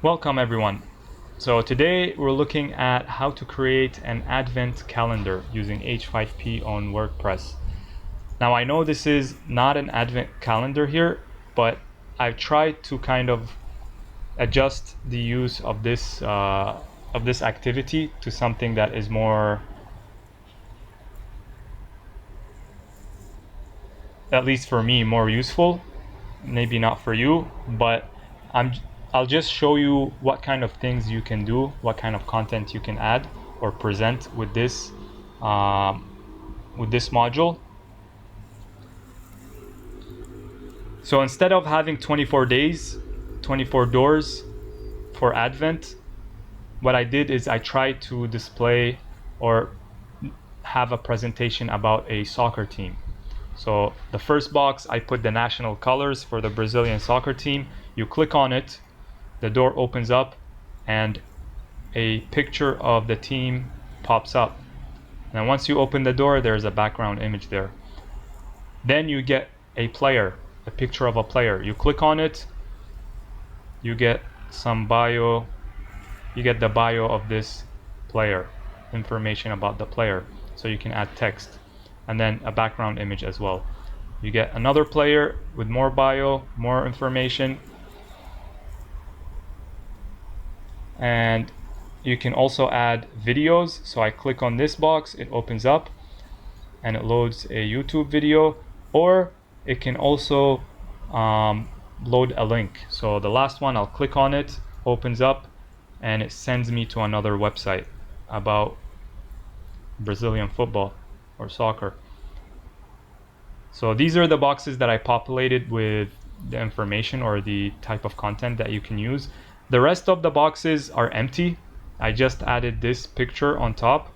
Welcome everyone. So today we're looking at how to create an advent calendar using H5P on WordPress. Now I know this is not an advent calendar here, but I've tried to kind of adjust the use of this activity to something that is more, at least for me, more useful. Maybe not for you, but I'll just show you what kind of things you can do, what kind of content you can add or present with this module. So instead of having 24 days, 24 doors for Advent, what I did is I tried to display or have a presentation about a soccer team. So the first box, I put the national colors for the Brazilian soccer team. You click on it, the door opens up, and a picture of the team pops up. And once you open the door, there's a background image there. Then you get a player, a picture of a player. You click on it, you get some bio, you get the bio of this player, information about the player. So you can add text and then a background image as well. You get another player with more bio, more information. And you can also add videos. So I click on this box, it opens up and it loads a YouTube video, or it can also load a link. So the last one, I'll click on it, opens up, and it sends me to another website about Brazilian football or soccer. So these are the boxes that I populated with the information or the type of content that you can use. The rest of the boxes are empty. I just added this picture on top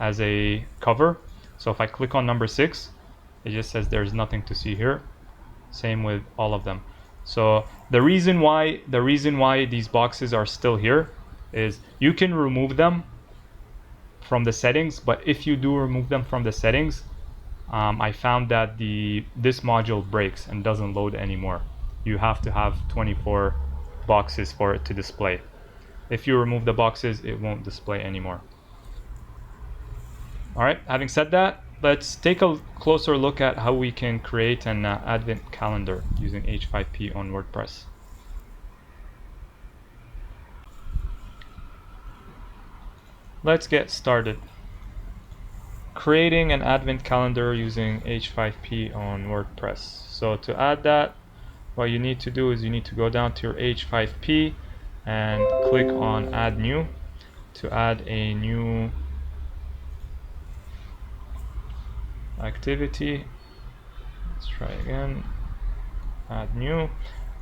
as a cover. So if I click on number 6, it just says there's nothing to see here. Same with all of them. So the reason why these boxes are still here is you can remove them from the settings, but if you do remove them from the settings, I found that this module breaks and doesn't load anymore. You have to have 24 boxes for it to display. If you remove the boxes, it won't display anymore. Alright, having said that, let's take a closer look at how we can create an advent calendar using H5P on WordPress. Let's get started. Creating an advent calendar using H5P on WordPress. So to add that, what you need to do is you need to go down to your H5P and click on add new to add a new activity. Let's try again, add new.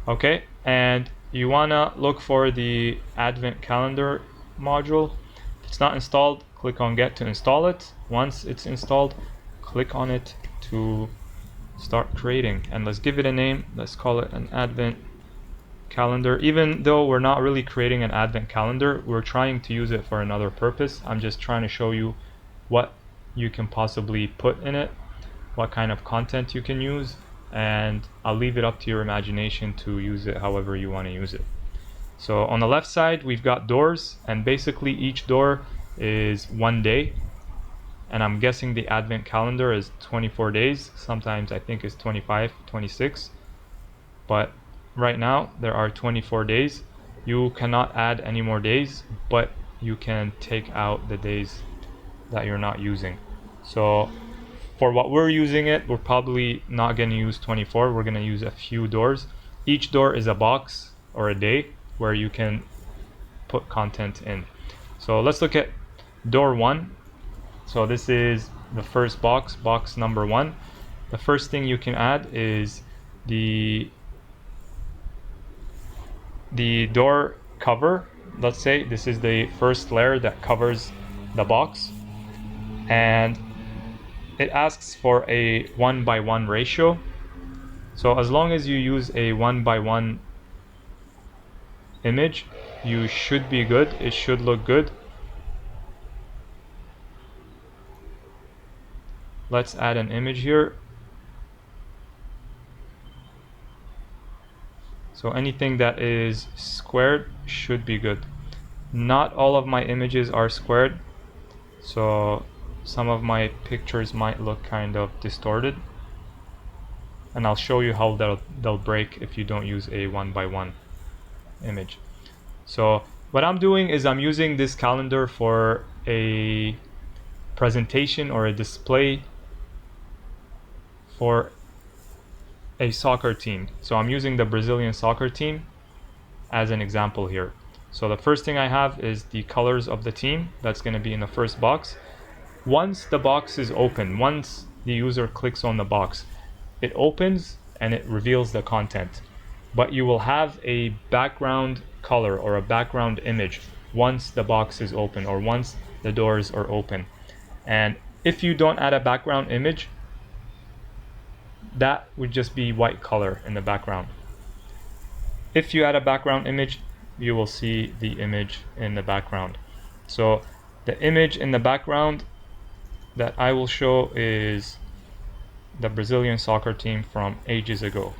Okay, and you wanna look for the advent calendar module. If it's not installed, click on get to install it. Once it's installed, click on it to start creating, and let's give it a name. Let's call it an advent calendar. Even though we're not really creating an advent calendar, we're trying to use it for another purpose. I'm just trying to show you what you can possibly put in it, what kind of content you can use, and I'll leave it up to your imagination to use it however you want to use it. So on the left side, we've got doors, and basically each door is 1 day. And I'm guessing the advent calendar is 24 days. Sometimes I think it's 25, 26. But right now there are 24 days. You cannot add any more days, but you can take out the days that you're not using. So for what we're using it, we're probably not going to use 24. We're going to use a few doors. Each door is a box or a day where you can put content in. So let's look at door 1. So this is the first box, box number 1. The first thing you can add is the door cover. Let's say this is the first layer that covers the box, and it asks for a 1:1 ratio. So as long as you use a 1:1 image, you should be good. It should look good. Let's add an image here. So anything that is squared should be good. Not all of my images are squared, so some of my pictures might look kind of distorted. And I'll show you how they'll break if you don't use a 1x1 image. So what I'm doing is I'm using this calendar for a presentation or a display for a soccer team. So I'm using the Brazilian soccer team as an example here. So the first thing I have is the colors of the team. That's going to be in the first box. Once the box is open, once the user clicks on the box, it opens and it reveals the content. But you will have a background color or a background image once the box is open or once the doors are open. And if you don't add a background image, that would just be white color in the background. If you add a background image, you will see the image in the background. So the image in the background that I will show is the Brazilian soccer team from ages ago.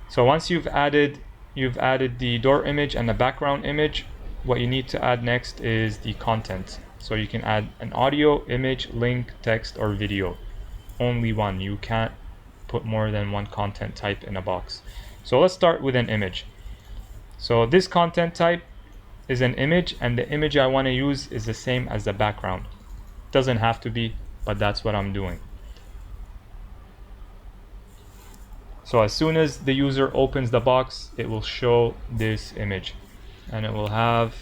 So once you've added the door image and the background image, what you need to add next is the content. So you can add an audio, image, link, text, or video. Only one. You can't put more than one content type in a box. So let's start with an image. So this content type is an image, and the image I want to use is the same as the background. Doesn't have to be, but that's what I'm doing. So as soon as the user opens the box, it will show this image, and it will have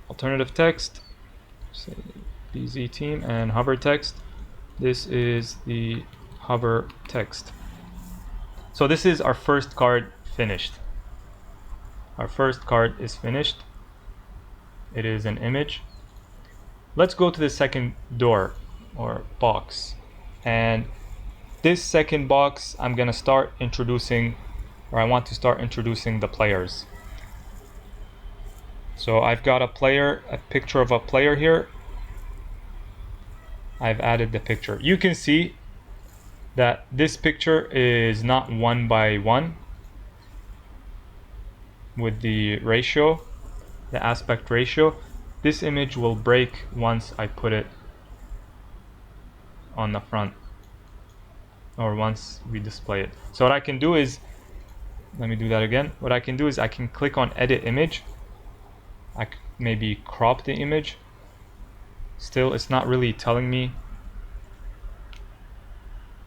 alternative text, say BZ team, and hover text. This is the hover text. So this is our first card finished. Our first card is finished. It is an image. Let's go to the second door or box. And this second box, I'm gonna start introducing, or I want to start introducing the players. So I've got a picture of a player here. I've added the picture. You can see that this picture is not 1x1 with the ratio, the aspect ratio. This image will break once I put it on the front, or once we display it. So what I can do is, let me do that again. What I can do is I can click on edit image. I can maybe crop the image. Still, it's not really telling me,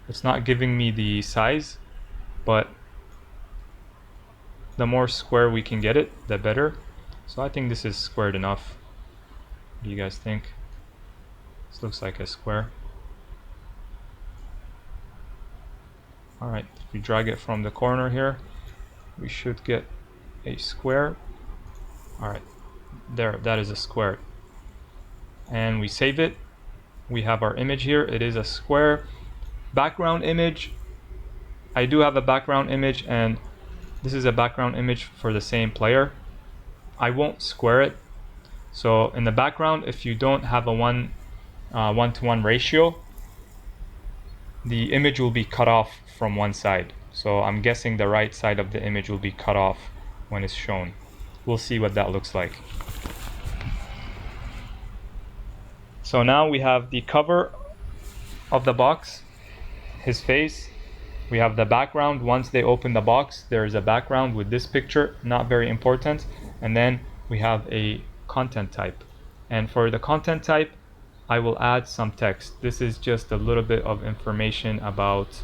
it's not giving me the size, but the more square we can get it, the better. So I think this is squared enough. What do you guys think? This looks like a square. Alright, if we drag it from the corner here, we should get a square. Alright, there, that is a square. And we save it. We have our image here. It is a square. Background image. I do have a background image, and this is a background image for the same player. I won't square it. So in the background, if you don't have a one-to-one ratio, the image will be cut off from one side. So I'm guessing the right side of the image will be cut off when it's shown. We'll see what that looks like. So now we have the cover of the box, his face. We have the background. Once they open the box, there is a background with this picture, not very important. And then we have a content type. And for the content type, I will add some text. This is just a little bit of information about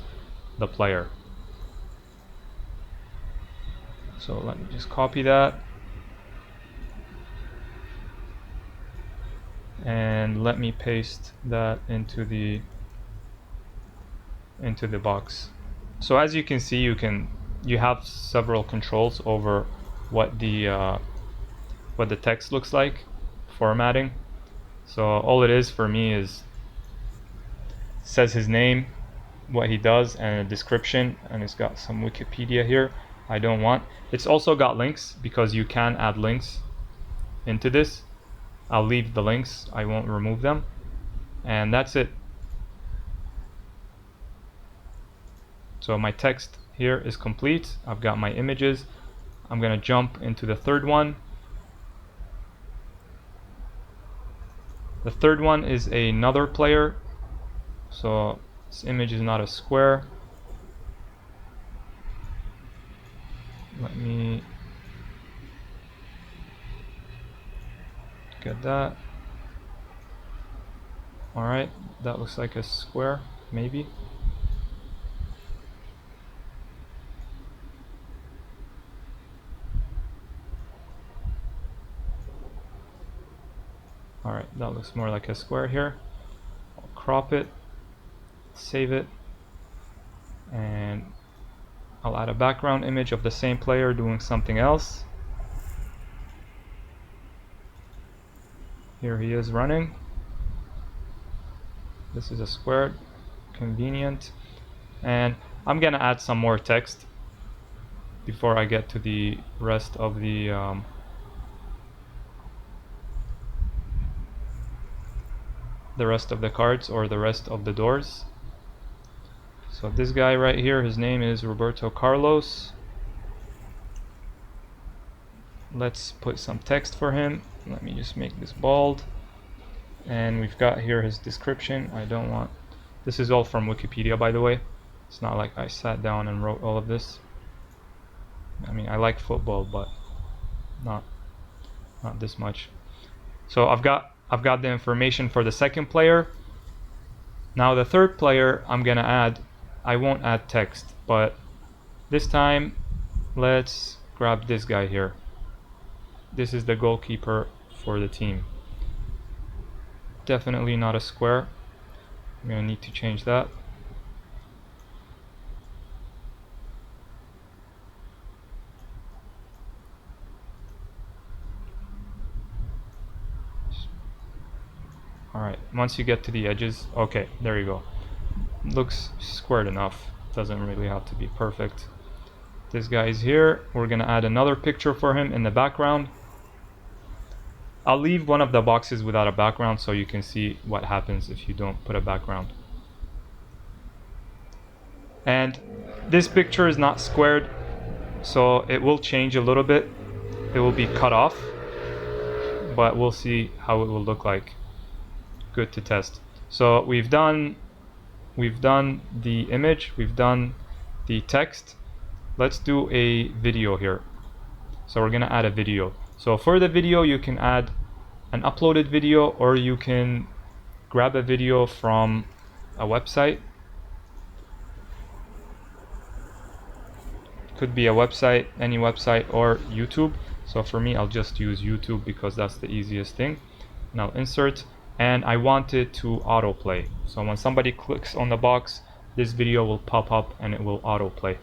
the player. So let me just copy that. And let me paste that into the box. So as you can see, you have several controls over what the text looks like, formatting. So all it is for me is says his name, what he does, and a description, and it's got some Wikipedia here. I don't want. It's also got links because you can add links into this. I'll leave the links, I won't remove them, and that's it. So my text here is complete. I've got my images. I'm gonna jump into the third one. The third one is another player. So this image is not a square. Let me get that. Alright, that looks like a square, maybe. Alright, that looks more like a square here. I'll crop it, save it, and I'll add a background image of the same player doing something else. Here he is running. This is a square, convenient. And I'm gonna add some more text before I get to the rest of the cards or the rest of the doors. So this guy right here, his name is Roberto Carlos. Let's put some text for him. Let me just make this bold. And we've got here his description. This is all from Wikipedia, by the way. It's not like I sat down and wrote all of this. I mean, I like football, but not this much. So I've got the information for the second player. Now the third player, I won't add text, but this time let's grab this guy here. This is the goalkeeper for the team. Definitely not a square. I'm gonna need to change that. Alright, once you get to the edges, okay, there you go. Looks squared enough. Doesn't really have to be perfect. This guy is here. We're gonna add another picture for him in the background. I'll leave one of the boxes without a background so you can see what happens if you don't put a background. And this picture is not squared, so it will change a little bit. It will be cut off, but we'll see how it will look like. Good to test. So we've done the image, we've done the text. Let's do a video here. So we're gonna add a video. So for the video, you can add an uploaded video, or you can grab a video from a website. Could be a website, any website, or YouTube. So for me, I'll just use YouTube because that's the easiest thing. And I'll insert, and I want it to autoplay. So when somebody clicks on the box, this video will pop up and it will autoplay.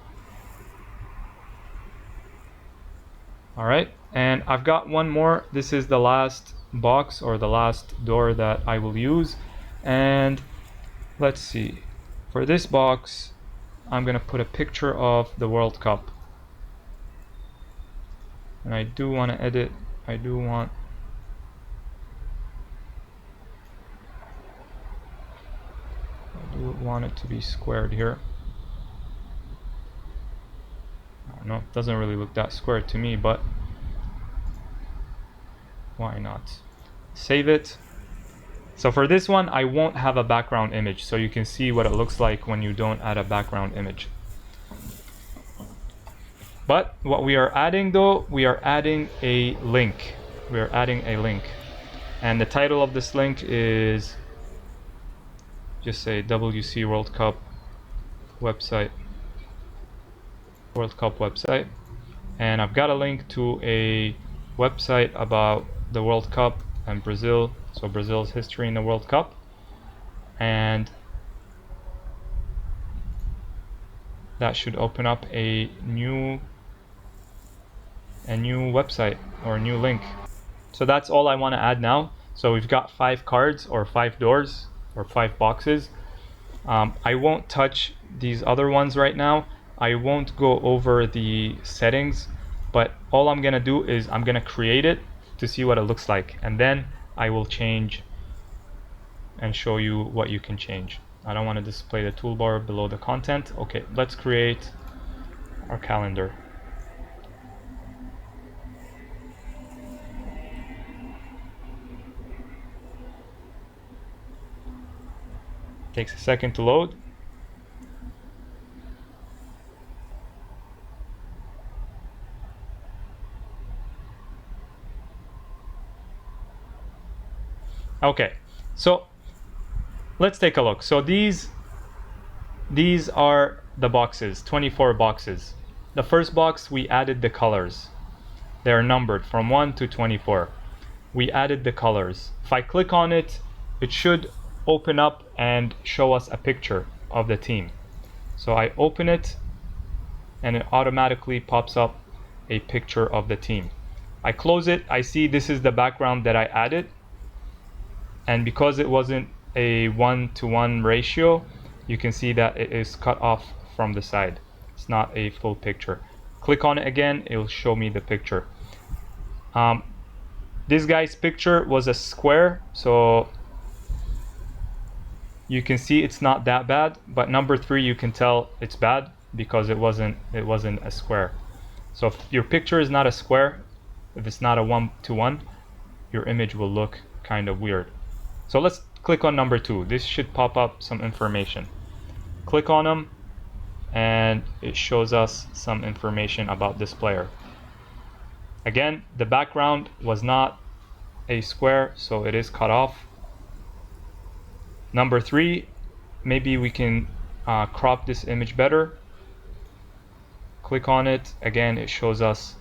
Alright, and I've got one more. This is the last box or the last door that I will use. And let's see. For this box, I'm gonna put a picture of the World Cup. And I do want to edit. I do want it to be squared here. I don't know, it doesn't really look that squared to me, but why not? Save it. So for this one, I won't have a background image, so you can see what it looks like when you don't add a background image. But what we are adding though, we are adding a link. We are adding a link. And the title of this link is, just say WC World Cup website. World Cup website. And I've got a link to a website about the World Cup and Brazil. So Brazil's history in the World Cup. And that should open up a new website or a new link. So that's all I want to add now. So we've got 5 cards or 5 doors or 5 boxes. I won't touch these other ones right now. I won't go over the settings, but all I'm gonna do is I'm gonna create it to see what it looks like, and then I will change and show you what you can change. I don't want to display the toolbar below the content. Okay, let's create our calendar. Takes a second to load. Okay, so let's take a look. So these are the boxes, 24 boxes. The first box, we added the colors. They're numbered from 1 to 24. We added the colors. If I click on it, it should open up and show us a picture of the team. So I open it and it automatically pops up a picture of the team. I close it, I see this is the background that I added, and because it wasn't a 1-to-1 ratio, you can see that it is cut off from the side. It's not a full picture. Click on it again, it will show me the picture. This guy's picture was a square, so you can see it's not that bad, but number 3 you can tell it's bad because it wasn't a square. So if your picture is not a square, if it's not a 1-to-1, your image will look kind of weird. So let's click on number 2. This should pop up some information. Click on them and it shows us some information about this player. Again, the background was not a square, so it is cut off. Number 3, maybe we can crop this image better. Click on it. Again, it shows us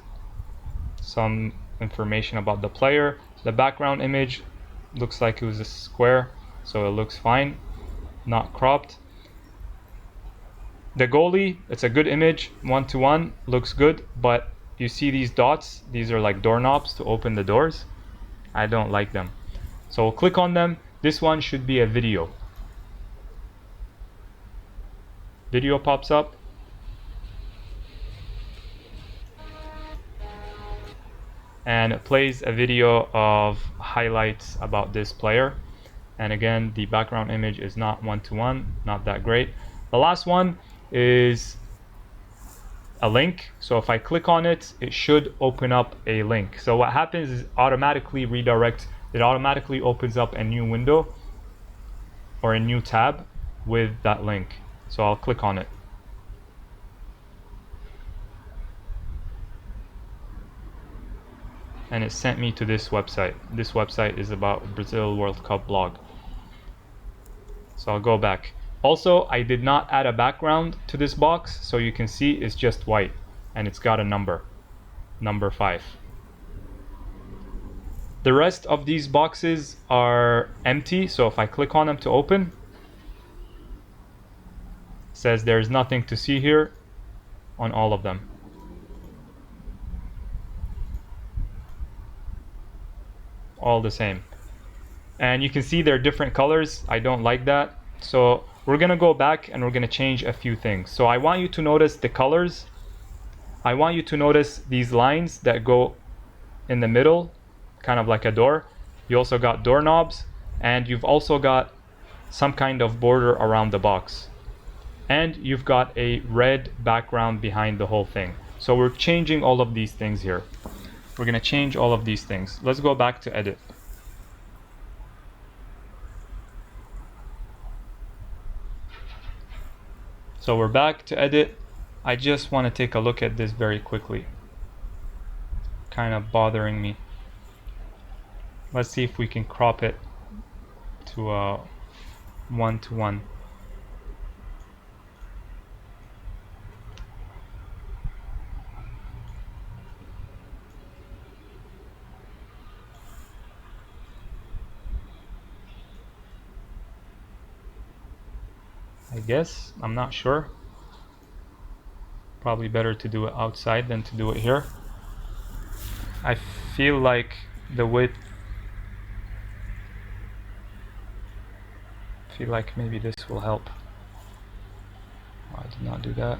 some information about the player. The background image looks like it was a square, so it looks fine, not cropped. The goalie, it's a good image, 1-to-1, looks good, but you see these dots, these are like doorknobs to open the doors. I don't like them. So we'll click on them. This one should be a video. Video pops up. And it plays a video of highlights about this player. And again, the background image is not 1-to-1, not that great. The last one is a link. So if I click on it, it should open up a link. So what happens is automatically redirect. It automatically opens up a new window or a new tab with that link. So I'll click on it. And it sent me to this website. This website is about Brazil World Cup blog. So I'll go back. Also, I did not add a background to this box, so you can see it's just white and it's got a number 5. The rest of these boxes are empty, so if I click on them to open, it says there's nothing to see here on all of them. All the same. And you can see they're different colors. I don't like that. So we're gonna go back and we're gonna change a few things. So I want you to notice the colors. I want you to notice these lines that go in the middle, kind of like a door. You also got doorknobs, and you've also got some kind of border around the box. And you've got a red background behind the whole thing. So we're changing all of these things here. We're gonna change all of these things. Let's go back to edit. So we're back to edit. I just want to take a look at this very quickly. Kind of bothering me. Let's see if we can crop it to a 1-to-1. I guess, I'm not sure. Probably better to do it outside than to do it here. I feel like the width, maybe this will help. Oh, I did not do that.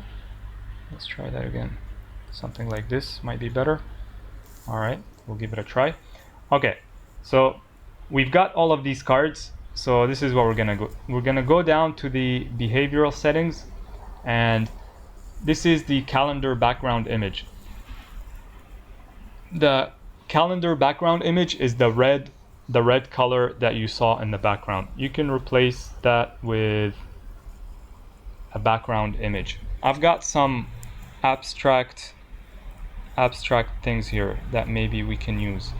Let's try that again. Something like this might be better. All right, we'll give it a try. Okay, so we've got all of these cards. So this is what we're gonna go. We're gonna go down to the behavioral settings, and this is the calendar background image. The calendar background image is the red color that you saw in the background. You can replace that with a background image. I've got some abstract things here that maybe we can use.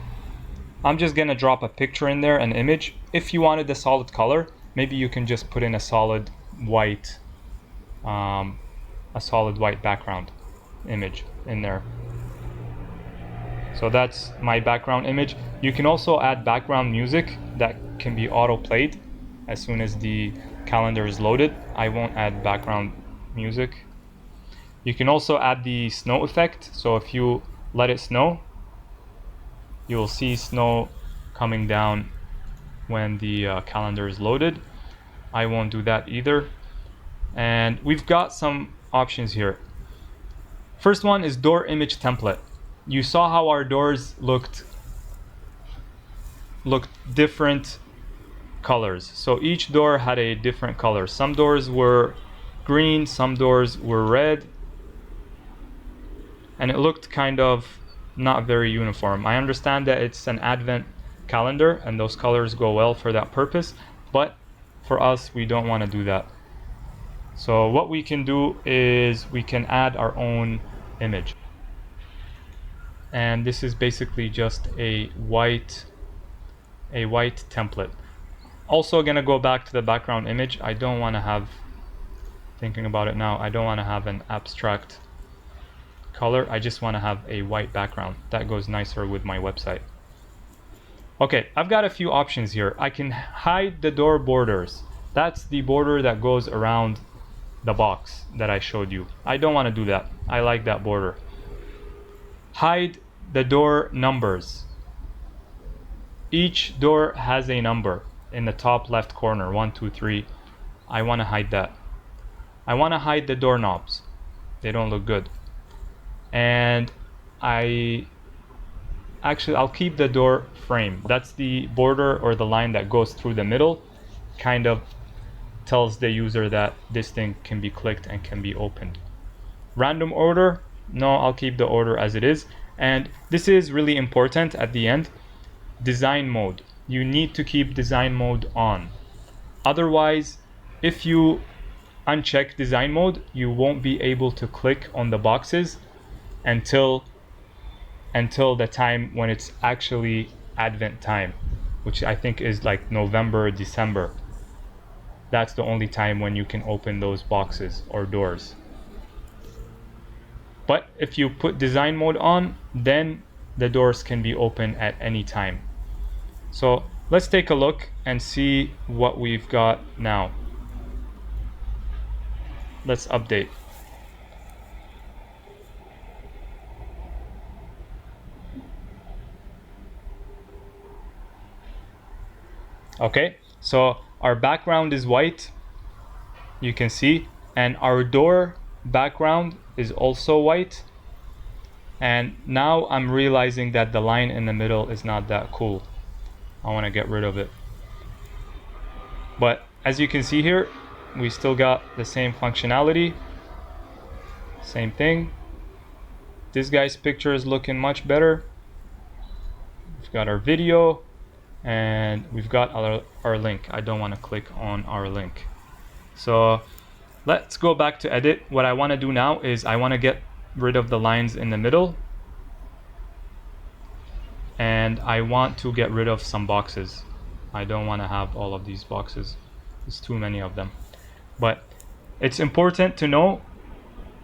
I'm just gonna drop a picture in there, an image. If you wanted a solid color, maybe you can just put in a solid white background image in there. So that's my background image. You can also add background music that can be auto played as soon as the calendar is loaded. I won't add background music. You can also add the snow effect. So if you let it snow, you will see snow coming down when the calendar is loaded. I won't do that either. And we've got some options here. First one is door image template. You saw how our doors looked different colors. So each door had a different color. Some doors were green, some doors were red, and it looked kind of not very uniform. I understand that it's an advent calendar and those colors go well for that purpose, but for us, we don't want to do that. So what we can do is we can add our own image. And this is basically just a white template. Also gonna go back to the background image. I don't want to have, thinking about it now, I don't want to have an abstract color. I just want to have a white background. That goes nicer with my website. Okay, I've got a few options here. I can hide the door borders. That's the border that goes around the box that I showed you. I don't want to do that. I like that border. Hide the door numbers. Each door has a number in the top left corner, 1, 2, 3. I want to hide that. I want to hide the doorknobs. They don't look good. And I'll keep the door frame. That's the border or the line that goes through the middle, kind of tells the user that this thing can be clicked and can be opened. Random order, no, I'll keep the order as it is. And this is really important at the end. Design mode. You need to keep design mode on. Otherwise, if you uncheck design mode, you won't be able to click on the boxes until the time when it's actually Advent time, which I think is like November, December. That's the only time when you can open those boxes or doors. But if you put design mode on, then the doors can be open at any time. So let's take a look and see what we've got now. Let's update. Okay, so our background is white, you can see, and our door background is also white. And now I'm realizing that the line in the middle is not that cool. I want to get rid of it. But as you can see here, we still got the same functionality. Same thing. This guy's picture is looking much better. We've got our video and we've got our link. I don't want to click on our link. So let's go back to edit. What I want to do now is I want to get rid of the lines in the middle. And I want to get rid of some boxes. I don't want to have all of these boxes. There's too many of them. But it's important to know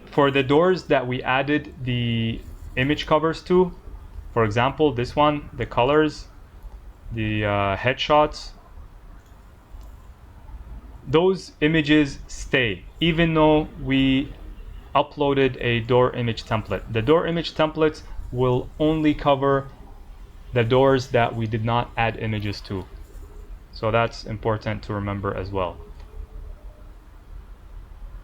for the doors that we added the image covers to, for example, this one, the colors, the headshots, those images stay even though we uploaded a door image template. The door image templates will only cover the doors that we did not add images to. So that's important to remember as well.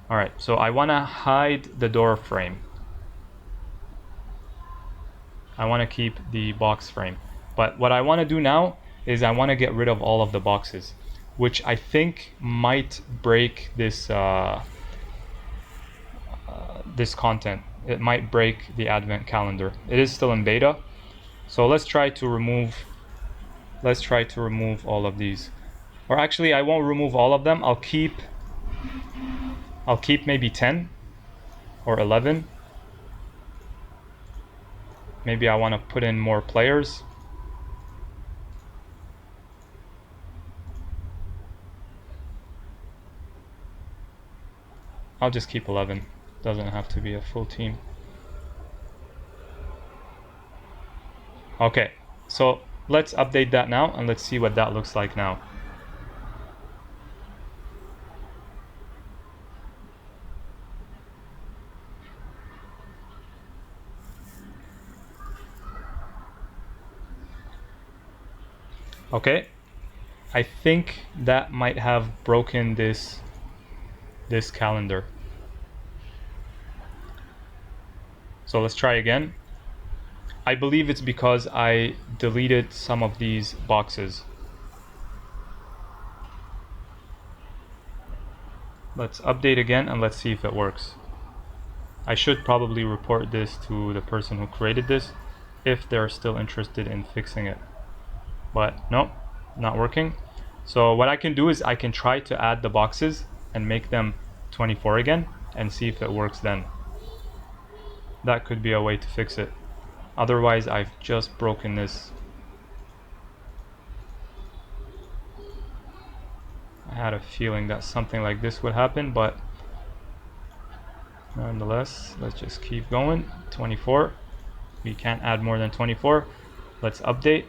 Alright, so I want to hide the door frame. I want to keep the box frame. But what I want to do now is I want to get rid of all of the boxes. which I think might break this this content. It might break the advent calendar. It is still in beta, so let's try to remove all of these. Or actually, I won't remove all of them. I'll keep maybe 10 or 11. Maybe I want to put in more players. I'll just keep 11. Doesn't have to be a full team. Okay, so let's update that now and let's see what that looks like now. Okay, I think that might have broken this calendar. So let's try again. I believe it's because I deleted some of these boxes. Let's update again and let's see if it works. I should probably report this to the person who created this if they're still interested in fixing it. But nope, not working. So what I can do is I can try to add the boxes and make them 24 again and see if it works then. That could be a way to fix it. Otherwise, I've just broken this. I had a feeling that something like this would happen, but nonetheless, let's just keep going. 24. We can't add more than 24. Let's update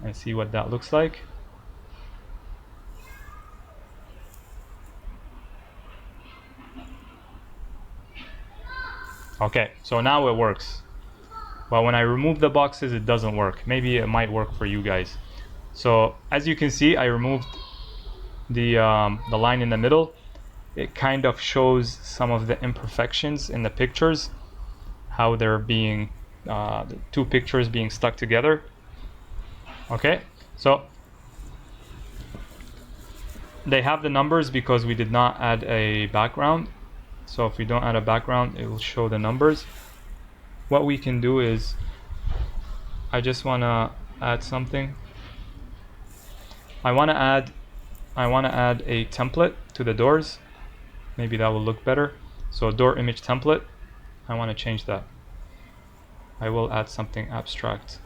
and see what that looks like. Okay, so now it works. But when I remove the boxes, it doesn't work. Maybe it might work for you guys. So as you can see, I removed the line in the middle. It kind of shows some of the imperfections in the pictures, how they're being the two pictures being stuck together. Okay, so they have the numbers because we did not add a background. So if we don't add a background, it will show the numbers. What we can do is, I just want to add something. I want to add a template to the doors. Maybe that will look better. So door image template, I want to change that. I will add something abstract.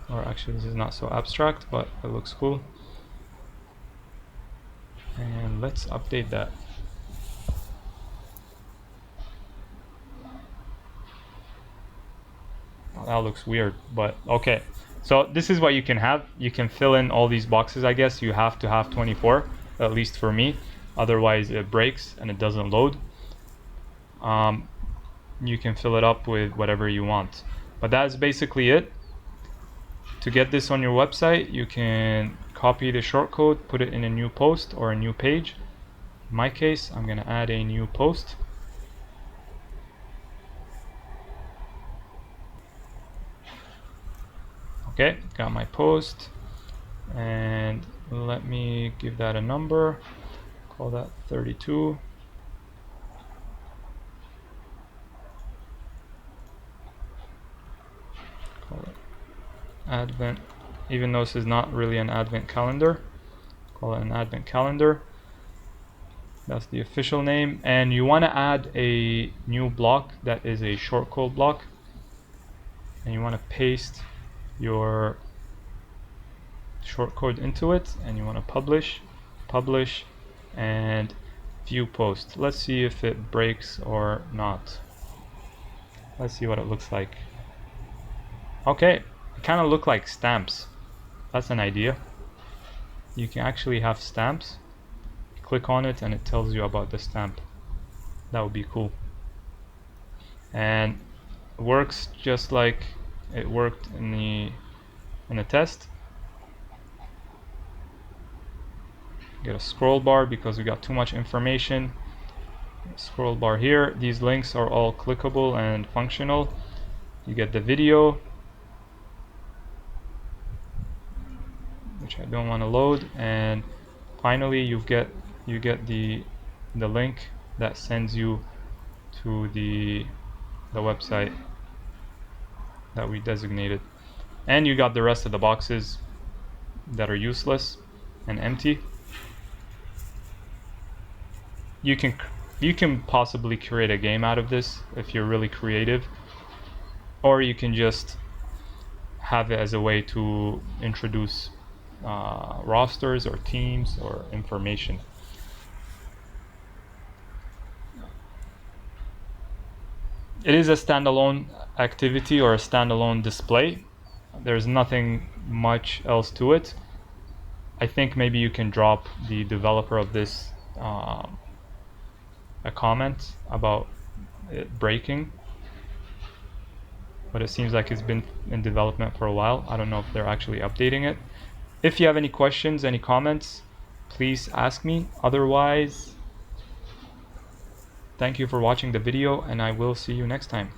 Or actually, this is not so abstract, but it looks cool. And let's update that. Oh, that looks weird, but okay. So this is what you can have. You can fill in all these boxes, I guess. You have to have 24, at least for me. Otherwise it breaks and it doesn't load. You can fill it up with whatever you want. But that's basically it. To get this on your website, you can copy the shortcode, put it in a new post or a new page. In my case, I'm going to add a new post. Okay, got my post, and let me give that a number. Call that 32. Call it Advent, even though this is not really an Advent calendar. Call it an Advent calendar. That's the official name. And you want to add a new block that is a shortcode block. And you want to paste your shortcode into it, and you want to publish, and view post. Let's see if it breaks or not. Let's see what it looks like. Okay, it kind of look like stamps. That's an idea. You can actually have stamps. Click on it and it tells you about the stamp. That would be cool. And it works just like it worked in the test. Get a scroll bar because we got too much information. Scroll bar here. These links are all clickable and functional. You get the video. which I don't want to load, and finally you get the link that sends you to the website that we designated, and you got the rest of the boxes that are useless and empty. You can possibly create a game out of this if you're really creative, or you can just have it as a way to introduce rosters or teams or information. It is a standalone activity or a standalone display. There's nothing much else to it. I think maybe you can drop the developer of this a comment about it breaking, but it seems like it's been in development for a while. I don't know if they're actually updating it. If you have any questions, any comments, please ask me. Otherwise, thank you for watching the video, and I will see you next time.